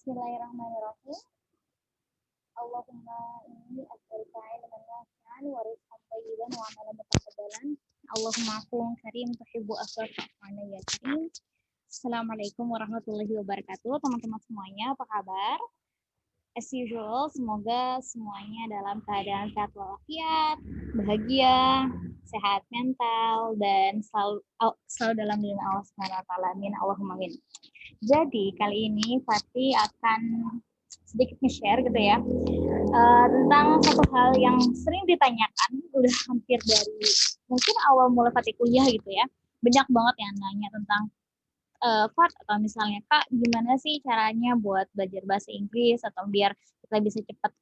Bismillahirrahmanirrahim. Allahumma inni as'aluka ilman nafi'an wa rizqan thayyiban wa amalan mutaqabbalan. Allahumma afuwun karim tuhibbu afwa fa'fu ya karim. Assalamualaikum warahmatullahi wabarakatuh. Teman-teman semuanya, apa kabar? As usual, semoga semuanya dalam keadaan sehat walafiat, bahagia, sehat mental, dan selalu dalam lindungan Allah Subhanahu wa taala. Amin. Allahumma amin. Jadi kali ini Fatih akan sedikit nge-share gitu ya tentang satu hal yang sering ditanyakan udah hampir dari mungkin awal mulai Fatih kuliah gitu ya. Banyak banget yang nanya tentang Fat atau misalnya Kak, gimana sih caranya buat belajar bahasa Inggris atau biar kita bisa cepat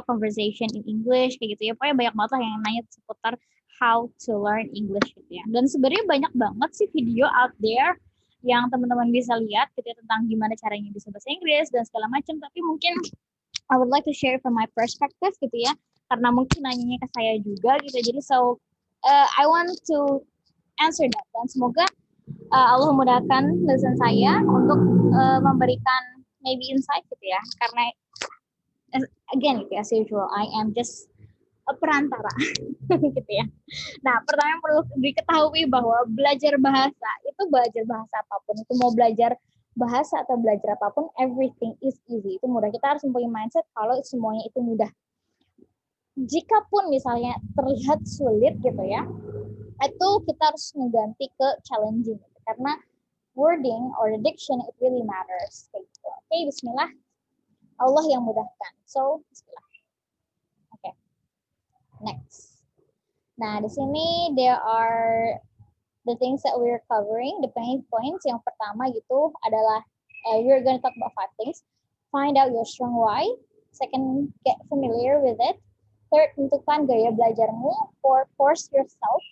conversation in English kayak gitu ya. Pokoknya banyak banget lah yang nanya seputar how to learn English gitu ya. Dan sebenarnya banyak banget sih video out there yang teman-teman bisa lihat gitu ya, tentang gimana caranya bisa bahasa Inggris dan segala macam. Tapi mungkin I would like to share from my perspective gitu ya. Karena mungkin nanyanya ke saya juga gitu. Jadi I want to answer that dan semoga Allah mudahkan lesson saya untuk memberikan maybe insight gitu ya. Karena again gitu ya, as usual, I am just a perantara gitu ya. Nah, pertama yang perlu diketahui bahwa belajar bahasa apapun, itu mau belajar bahasa atau belajar apapun, everything is easy. Itu mudah. Kita harus mempunyai mindset kalau semuanya itu mudah. Jikapun misalnya terlihat sulit gitu ya, itu kita harus mengganti ke challenging gitu. Karena wording or the diction it really matters. Gitu. Oke, bismillah. Allah yang mudahkan. So, bismillah. Oke. Next. Nah, di sini there are the things that we're covering, the main points. Yang pertama gitu adalah we're going to talk about 5 things. Find out your strong why. Second, get familiar with it. Third, tentukan gaya belajarmu. Fourth, force yourself.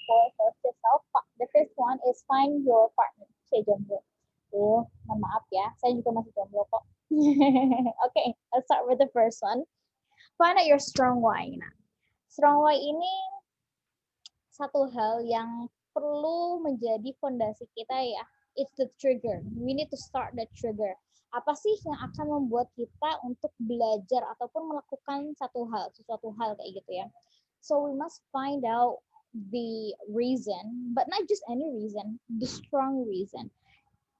The fifth one is find your partner. Saya jomblo. Mohon maaf ya, saya juga masih jomblo kok. Okay, let's start with the first one. Find out your strong why. Nah, strong why ini satu hal yang perlu menjadi fondasi kita ya. It's the trigger. We need to start the trigger. Apa sih yang akan membuat kita untuk belajar ataupun melakukan sesuatu hal kayak gitu ya. So we must find out the reason, but not just any reason, the strong reason.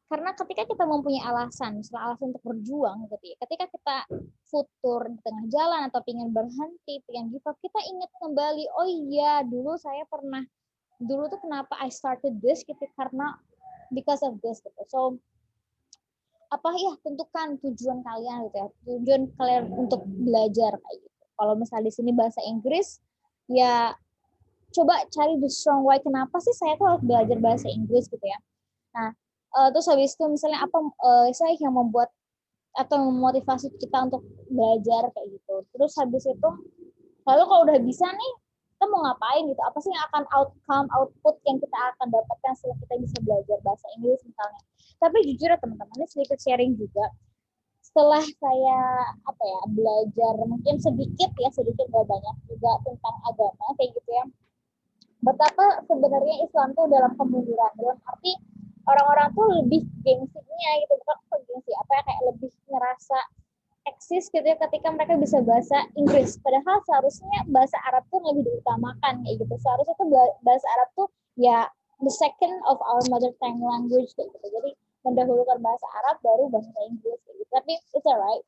Karena ketika kita mempunyai alasan, misalnya alasan untuk berjuang gitu ya, ketika kita futur di tengah jalan atau ingin berhenti, ingin give up, kita ingat kembali, oh iya dulu tuh kenapa I started this gitu, karena because of this gitu. So tentukan tujuan kalian gitu ya, tujuan kalian untuk belajar kayak gitu. Kalau misalnya di sini bahasa Inggris, ya coba cari the strong why, kenapa sih saya tuh harus belajar bahasa Inggris gitu ya. Nah, terus habis itu misalnya saya yang membuat atau memotivasi kita untuk belajar kayak gitu. Terus habis itu, lalu kalau udah bisa nih, kita mau ngapain gitu? Apa sih yang akan output yang kita akan dapatkan setelah kita bisa belajar bahasa Inggris misalnya. Tapi jujur ya teman-teman, ini sedikit sharing juga. Setelah saya belajar mungkin sedikit gak banyak juga tentang agama kayak gitu ya. Betapa sebenarnya Islam tuh dalam kemunduran, dalam arti orang-orang tuh lebih gengsinya gitu, bukan gengsi kayak lebih ngerasa eksis gitu ya ketika mereka bisa bahasa Inggris, padahal seharusnya bahasa Arab tuh lebih diutamakan kayak gitu. Seharusnya tuh bahasa Arab tuh ya the second of our mother tongue language kayak gitu. Jadi mendahulukan bahasa Arab baru bahasa Inggris kayak gitu. Tapi it's alright.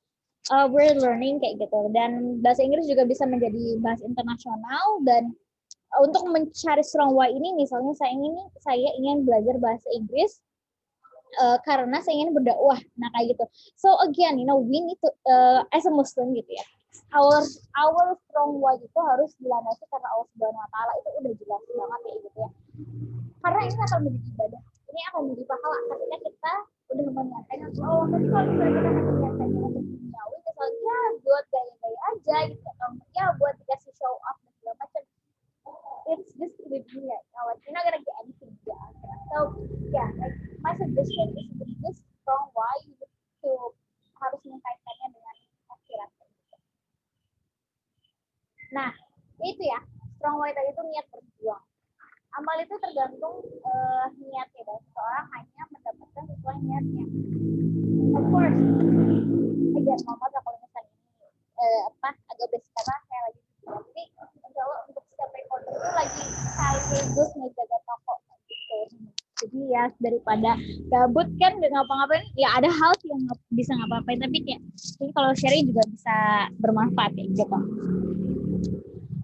We're learning kayak gitu. Dan bahasa Inggris juga bisa menjadi bahasa internasional. Dan untuk mencari strong why ini, misalnya saya ingin belajar bahasa Inggris karena saya ingin berdakwah, nah kayak gitu. So again, we need to as a Muslim gitu ya, our strong why itu harus dilandasi karena Allah Subhanahu Wa Taala, itu udah jelas banget kayak gitu ya. Karena ini akan menjadi ibadah, ini akan menjadi pahala ketika kita udah meniatkan Allah. Tapi kalau misalnya kita meniatkannya untuk duniawi, misalnya buat gaya-gaya aja gitu, ya buat dikasih show off dan segala macam, it's just the dunia. You're not gonna get anything to so yeah, like my suggestion is this strong why you need to harus mengkaitkannya dengan akhirat. Nah, itu ya, strong why tadi itu niat berjuang. Amal itu tergantung niatnya, dan seseorang hanya mendapatkan sesuai yang niatnya. Of course, again, mama kalau misalnya ini agak basic karena saya lagi jadi insya Allah untuk setiap recorder itu lagi sekaligus ngejaga toko gitu. Jadi ya daripada gabut kan nggak ngapa-ngapain, ya ada hal yang bisa ngapa-ngapain tapi kayak jadi kalau sharing juga bisa bermanfaat ya gitu.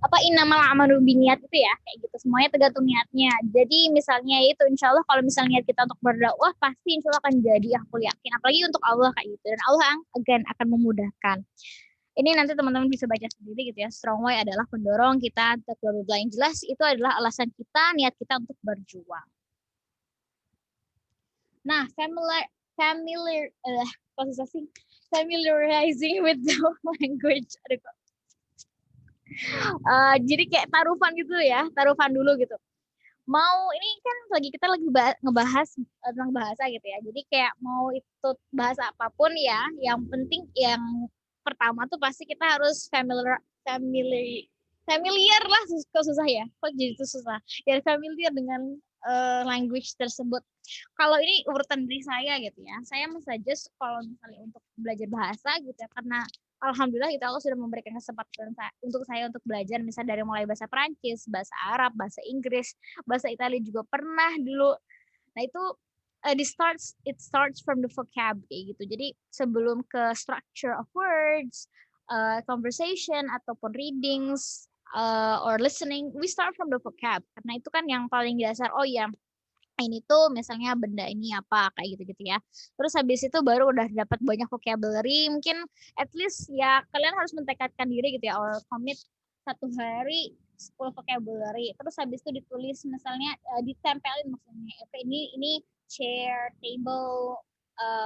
Apa innamal a'malu binniyat itu ya kayak gitu, semuanya tergantung niatnya. Jadi misalnya itu insya Allah kalau misalnya niat kita untuk berdakwah pasti insya Allah akan jadi, aku yakin, apalagi untuk Allah kayak gitu, dan Allah akan memudahkan. Ini nanti teman-teman bisa baca sendiri gitu ya. Strong why adalah pendorong kita, bla bla yang jelas itu adalah alasan kita, niat kita untuk berjuang. Nah, familiarizing with the language. Jadi kayak taruhan gitu ya, taruhan dulu gitu. Mau ini kan kita lagi ngebahas tentang bahasa gitu ya. Jadi kayak mau itu bahasa apapun ya, yang penting yang pertama tuh pasti kita harus familiar lah, susah ya. Kok jadi itu susah? Ya familiar dengan language tersebut. Kalau ini urutan dari saya gitu ya, saya suggest kalau misalnya untuk belajar bahasa gitu ya, karena alhamdulillah itu Allah sudah memberikan kesempatan untuk saya untuk belajar misalnya dari mulai bahasa Perancis, bahasa Arab, bahasa Inggris, bahasa Italia juga pernah dulu. Nah itu it starts from the vocab kayak gitu. Jadi sebelum ke structure of words, conversation ataupun readings or listening, we start from the vocab karena itu kan yang paling dasar. Oh ya, ini tuh misalnya benda ini apa kayak gitu-gitu ya. Terus habis itu baru udah dapat banyak vocabulary, mungkin at least ya kalian harus mentekadkan diri gitu ya, or commit satu hari 10 vocabulary. Terus habis itu ditulis misalnya ditempelin maksudnya. Oke, ini chair, table,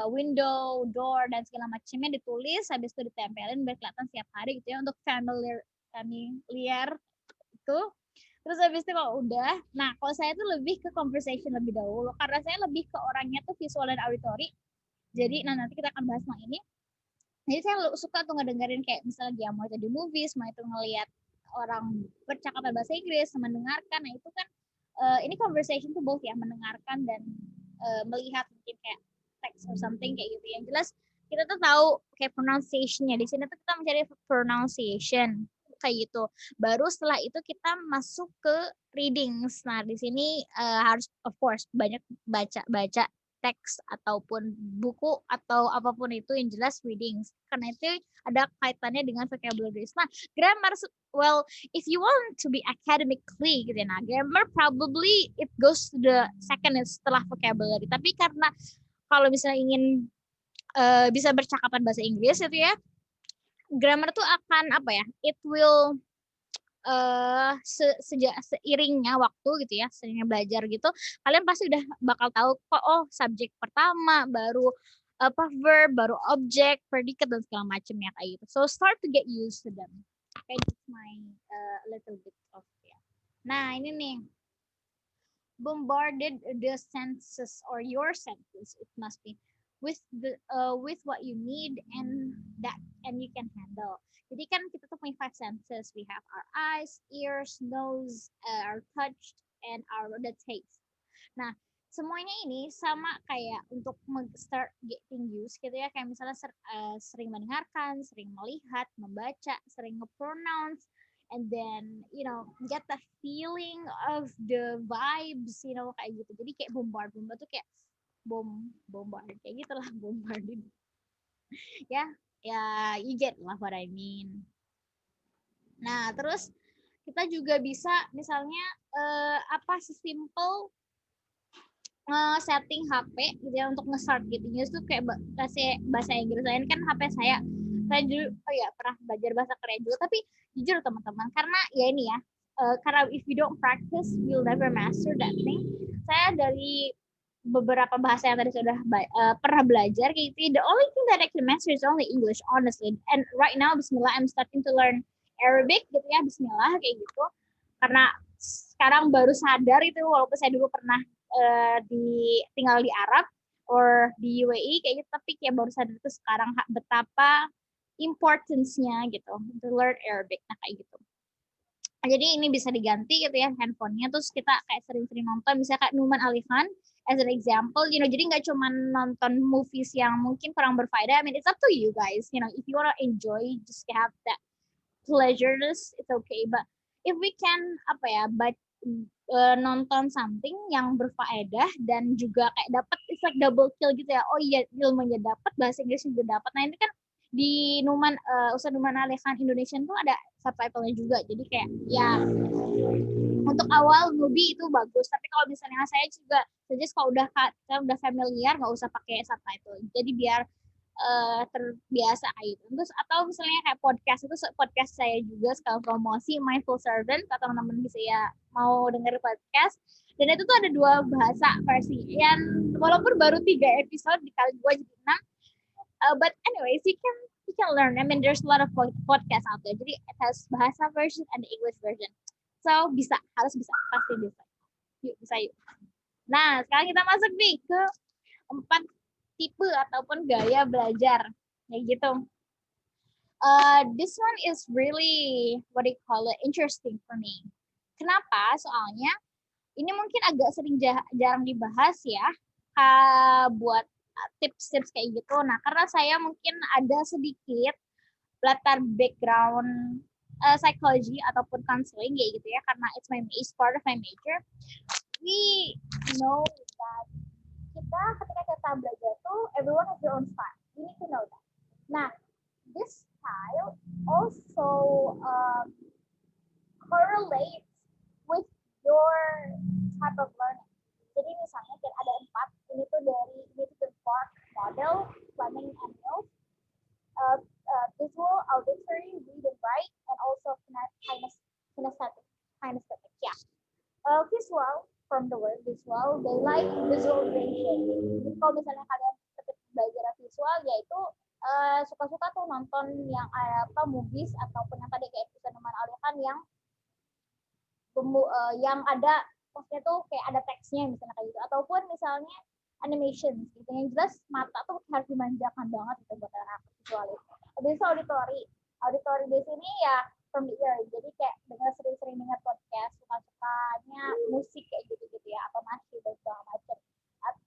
window, door dan segala macamnya ditulis, habis itu ditempelin biar kelihatan setiap hari gitu ya untuk familiar itu. Terus habis itu kalau udah, nah kalau saya tuh lebih ke conversation lebih dahulu karena saya lebih ke orangnya tuh visual dan auditory. Jadi nanti kita akan bahas tentang ini. Jadi saya suka tuh ngedengerin kayak misalnya dia mau jadi movies, mau itu ngelihat orang bercakap bahasa Inggris, mendengarkan. Nah itu kan ini conversation tuh both ya, mendengarkan dan melihat mungkin kayak text or something kayak gitu. Yang jelas kita tuh tahu kayak pronunciation-nya. Di sini tuh kita mencari pronunciation kayak gitu. Baru setelah itu kita masuk ke readings. Nah, di sini harus of course banyak baca teks ataupun buku atau apapun itu, yang jelas readings. Karena itu ada kaitannya dengan vocabulary. Nah, grammar, well, if you want to be academically gitu ya, nah grammar probably it goes to the second setelah vocabulary. Tapi karena kalau misalnya ingin bisa bercakapan bahasa Inggris itu ya, grammar tuh akan apa ya? It will seiringnya waktu gitu ya, seiringnya belajar gitu, kalian pasti udah bakal tahu kok subjek pertama, baru verb, baru objek, predikat dan segala macam ya kayak gitu. So start to get used to them. Okay, that's my little bit of ya. Nah ini nih, bombarded the senses or your senses, it must be with what you need and you can handle. Jadi kan kita tuh punya 5 senses. We have our eyes, ears, nose, our touch, and the taste. Nah, semuanya ini sama kayak untuk start getting used gitu ya. Kayak misalnya sering mendengarkan, sering melihat, membaca, sering nge-pronounce, and then get the feeling of the vibes, kayak gitu. Jadi kayak bombard tuh kayak bombard kayak gitulah, bombarded ya you get lah what I mean. Nah terus kita juga bisa misalnya sesimpel setting HP gitu ya untuk nge-start gitu. News tuh kayak bahasa Inggris lain kan HP saya dulu pernah belajar bahasa Korea juga, tapi jujur teman-teman karena ya ini ya karena if you don't practice you'll never master that thing. Saya dari beberapa bahasa yang tadi sudah pernah belajar kayak gitu, the only thing that I can master is only English honestly, and right now bismillah I'm starting to learn Arabic gitu ya, bismillah kayak gitu, karena sekarang baru sadar itu walaupun saya dulu pernah tinggal di Arab or di UAE kayak gitu, tapi kayak baru sadar itu sekarang betapa importance-nya gitu to learn Arabic. Nah kayak gitu. Jadi ini bisa diganti gitu ya handphonenya, terus kita kayak sering-sering nonton misalnya kayak Numan Ali Khan as an example, jadi nggak cuma nonton movies yang mungkin kurang berfaedah. I mean, it's up to you guys. If you wanna enjoy, just have that pleasures, it's okay. But if we can nonton something yang berfaedah dan juga kayak dapat, it's like double kill gitu ya. Oh iya, ilmunya dapat, bahasa Inggrisnya juga dapat. Nah ini kan di Ustadz Numan Alihan Indonesia tuh ada subtitlenya juga. Jadi kayak ya untuk awal movie itu bagus. Tapi kalau misalnya saya juga suggest kalau udah familiar nggak usah pakai subtitle. Jadi biar terbiasa gitu. Terus atau misalnya kayak podcast saya juga sekali promosi Mindful Servant, atau teman-teman bisa ya mau denger podcast. Dan itu tuh ada 2 bahasa versi. Yang walaupun baru 3 episode dikali 2 jadi 6. But anyways, you can learn. I mean, there's a lot of podcast out there. Jadi it has bahasa version and the English version. So harus bisa, pasti bisa. Yuk, bisa yuk. Nah, sekarang kita masuk nih ke 4 tipe ataupun gaya belajar kayak gitu. This one is really interesting for me. Kenapa? Soalnya ini mungkin agak sering jarang dibahas ya, buat tips-tips kayak gitu. Nah, karena saya mungkin ada sedikit latar background psychology ataupun counseling kayak gitu ya, karena it's part of my major. We know that ketika kita belajar tuh everyone has their own style. You need to know that. Nah, this style also correlates with your type of learning. Jadi misalnya kan ada 4, ini tuh dari Newton Park model, learning and Mills, visual, auditory, read and write, and also kinesthetic. Yeah. Visual, from the word visual, they like visualization. Jadi kalau misalnya kalian belajar visual, yaitu suka-suka tuh nonton yang movies ataupun yang tadi kayak Ustadz Numan Alihan yang ada maksudnya tuh kayak ada teksnya misalnya kayak gitu, ataupun misalnya animation gitu. Yang jelas mata tuh harus dimanjakan banget gitu buat anak visual itu. Habis itu auditory di sini ya from the ear. Jadi kayak sering-sering dengar podcast, suka-sukanya musik kayak gitu-gitu ya, atau masih dan segala macam.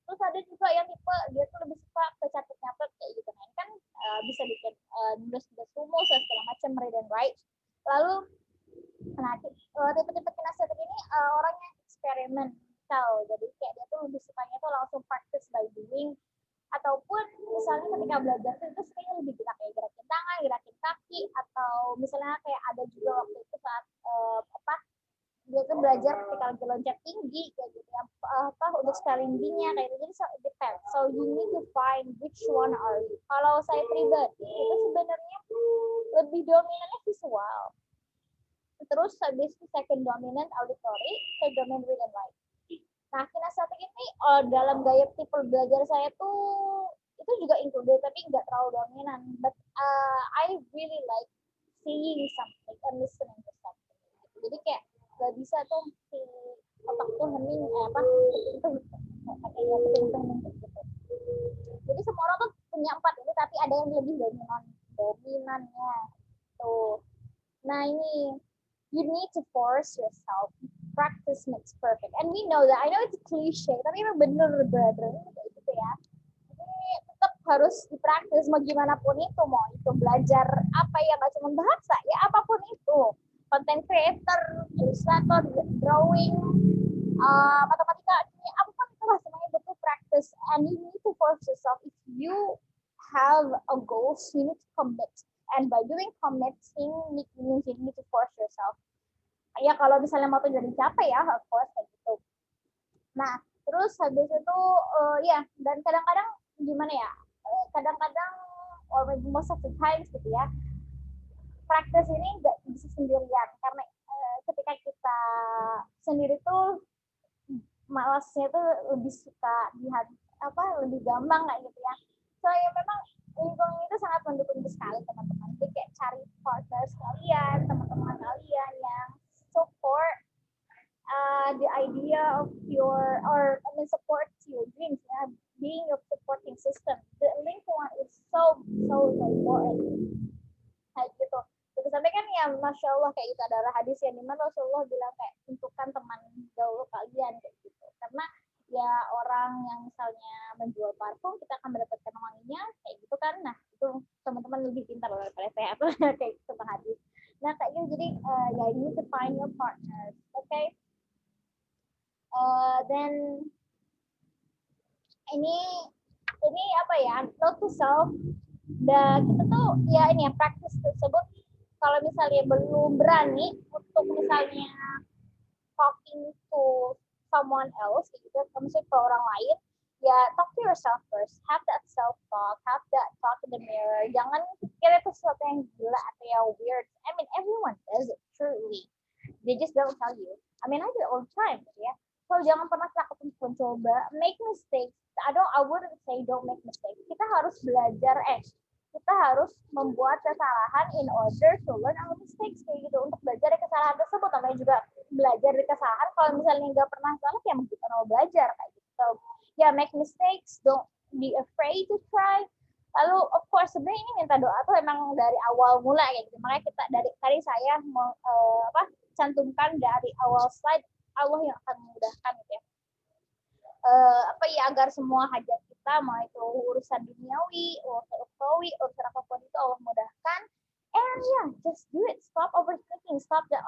Terus ada juga yang tipe dia tuh lebih suka ke catat-catat kayak gitu. Nah, ini kan bisa bikin nulis rumus dan segala macam, read and write. Lalu tipe-tipe kinestetik ini orangnya eksperimental. Jadi kayak dia tuh lebih sukanya tuh langsung practice by doing, ataupun misalnya ketika belajar itu sebenarnya lebih gerakin tangan, gerakin kaki, atau misalnya kayak ada juga waktu itu saat dia tuh belajar ketika lagi loncat tinggi kayak gitu ya, untuk spellingnya kayak gitu. Jadi so it depends. So you need to find which one are you. Kalau saya pribadi itu sebenarnya lebih dominannya visual. Terus habis itu second dominant auditory, third dominant read and write. Nah, kinestetik ini dalam gaya tipe belajar saya tuh itu juga included, tapi nggak terlalu dominan. But I really like seeing something and listening to something. Jadi kayak nggak bisa tuh si otak tuh hening gitu. Jadi semua orang tuh punya 4 ini, tapi ada yang lebih dominannya tuh. Nah ini, you need to force yourself. Practice makes perfect. And we know that. I know it's cliche, tapi emang bener, brother. Kayak gitu ya. Jadi tetap harus dipraktis mau gimana pun itu. Mau itu belajar apa ya, nggak cuma bahasa, ya apapun itu. Content creator, illustrator, drawing, matematika, apapun itu lah, semuanya butuh practice. And you need to force yourself. If you have a goal, you need to commit. And by doing committing, you need to force yourself. Ya kalau misalnya mau tujuan dicapai ya, of course kayak gitu. Nah, terus habis itu ya, dan kadang-kadang gimana ya? Kadang-kadang or maybe most of the times gitu ya. Praktis ini nggak bisa sendirian, karena ketika kita sendiri tuh malasnya tuh lebih suka lebih gampang kayak gitu ya. So ya memang lingkungan itu sangat mendukung sekali teman-teman. Jadi kayak cari partner kalian, teman-teman kalian yang support the idea of support your dreams, ya, being your supporting system. The lingkungan is so important. Kayak gitu. Terus sampai kan ya, masya Allah kayak gitu, ada hadis yang dimana Rasulullah bilang kayak tentukan teman gaul kalian kayak gitu. Karena ya orang menjual parfum, kita akan mendapatkan wanginya, kayak gitu kan. Nah, itu teman-teman lebih pintar daripada saya atau kayak gitu hadis. Nah, kayak gitu. Jadi ya, you need to find your partners, okay? Then ini apa ya? Note to self. Dan kita tuh ya ini ya, practice tersebut kalau misalnya belum berani untuk misalnya talking to someone else gitu, misalnya ke orang lain, ya talk to yourself first, have that self talk, have that talk in the mirror. Jangan pikir itu sesuatu yang gila atau yang weird. I mean, everyone does it truly, they just don't tell you. I mean, I do it all the time gitu ya. So jangan pernah takut untuk mencoba, make mistakes. I wouldn't say don't make mistakes. Kita harus belajar, kita harus membuat kesalahan in order to learn our mistakes, kayak gitu, untuk belajar dari kesalahan tersebut. Namanya juga belajar dari kesalahan. Kalau misalnya nggak pernah salah, ya kita mau belajar kayak gitu. So, yeah, make mistakes, don't be afraid to try. Lalu of course sebenarnya ini minta doa tuh emang dari awal mula kayak gitu. Makanya kita dari tadi saya mau cantumkan dari awal slide, Allah yang akan memudahkan gitu ya. Agar semua hajat kita, mau itu urusan duniawi, urusan ukhrawi, urusan apapun itu Allah mudahkan. And yeah, just do it. Stop overthinking. Stop that,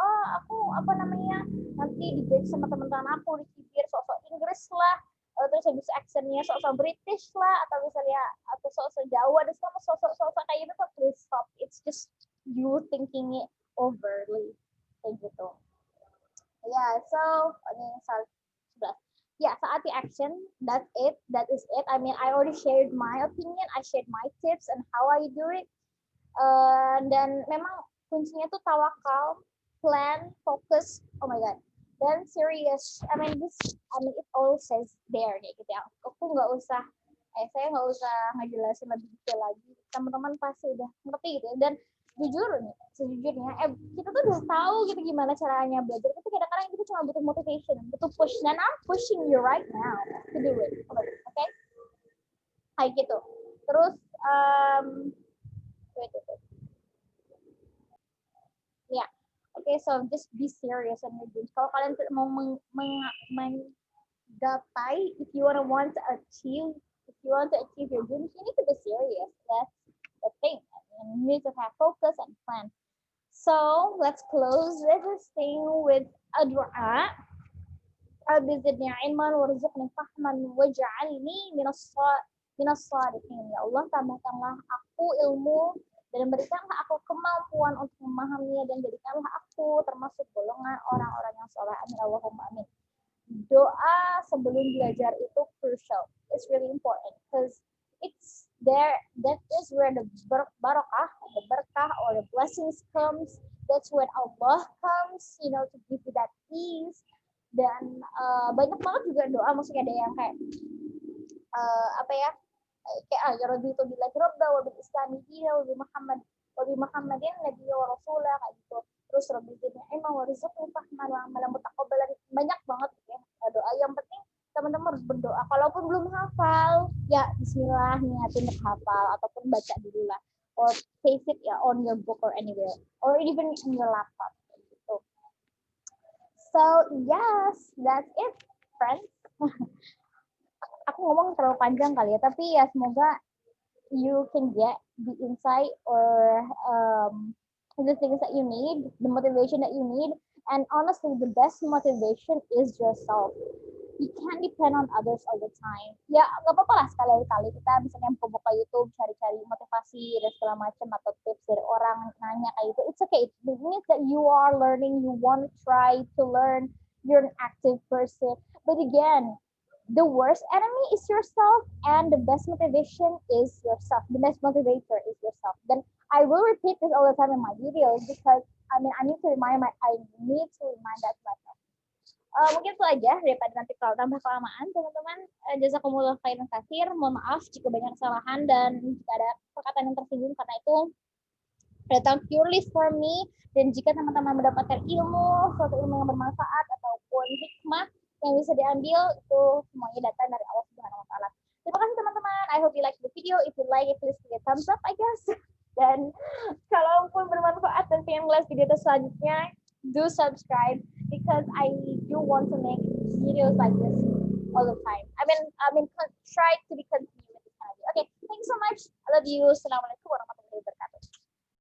nanti dijudge sama teman-teman aku, dicibir sok-sok Inggris lah, terus habis actionnya sok-sok British lah, atau misalnya atau sok-sok Jawa, dan semua sok-sok kayak gitu. Please stop. It's just you thinking it overly kayak gitu. Yeah, so ini saat 11. Yeah, saat the action, that's it. That is it. I mean, I already shared my opinion. I shared my tips and how I do it. Dan memang kuncinya tuh tawakal, plan, focus. Oh my god. Dan serious. It all says there nih gitu ya. Saya nggak usah ngejelasin lebih detail lagi. Teman-teman pasti udah ngerti gitu ya. Dan sejujurnya kita tuh udah tahu gitu gimana caranya belajar, tapi kadang-kadang kita cuma butuh motivation, butuh push, dan I'm pushing you right now to do it, okay? Kayak gitu. Terus ya, okay, so just be serious on your dreams. Kalau kalian mau menggapai, if you want to achieve your dreams, you need to be serious. That's the thing. And you need to have focus and plan. So let's close this thing with a dua. Rabbi zidni ilman warzuqni fahman waj'alni minas shalihin. Ya Allah, tambahkanlah aku ilmu dan berikanlah aku kemampuan untuk memahaminya, dan jadikanlah aku termasuk golongan orang-orang yang saleh. Amin Allahumma amin. Doa sebelum belajar itu crucial. It's really important because it's there. That is where the barakah, or the blessings comes. That's when Allah comes, to give you that ease. Dan banyak banget juga doa, maksudnya ada yang kayak ya Rabbi itu bilang Rabba wa bil islami dina wa bi Muhammadin nabiyya wa rasulah, kayak gitu. Terus Rabbi zidni ilman warzuqni fahman wa amalan mutaqabbalan. Banyak banget ya doa. Yang penting teman-teman harus berdoa. Kalaupun belum hafal, ya bismillah, niatin untuk hafal ataupun baca dulu lah, or paste it ya on your book or anywhere, or even in your laptop gitu. So yes, that's it, friends. Aku ngomong terlalu panjang kali ya, tapi ya semoga you can get the insight or the things that you need, the motivation that you need. And honestly, the best motivation is yourself. You can't depend on others all the time. Ya, nggak apa-apa lah sekali-kali kita misalnya buka YouTube, cari-cari motivasi dan segala macam, atau tips dari orang nanya kayak gitu. It's okay. It means that you are learning, you want to try to learn, you're an active person. But again, the worst enemy is yourself, and the best motivation is yourself. The best motivator is yourself. Then I will repeat this all the time in my videos because I need to remind that to myself. Mungkin itu aja, daripada nanti kalau tambah kelamaan, teman-teman. Jazakumullah khairan katsir. Mohon maaf jika banyak kesalahan dan jika ada perkataan yang tersinggung, karena itu datang purely for me. Dan jika teman-teman mendapatkan suatu ilmu yang bermanfaat ataupun hikmah yang bisa diambil, itu semuanya datang dari Allah Subhanahu wa taala. Terima kasih teman-teman. I hope you like the video. If you like it, please give a thumbs up, I guess. Dan kalaupun bermanfaat dan pengen ngeliat video selanjutnya, do subscribe because I do want to make videos like this all the time. Try to be continue with this kind of. Okay, thanks so much. I love you. Assalamualaikum warahmatullahi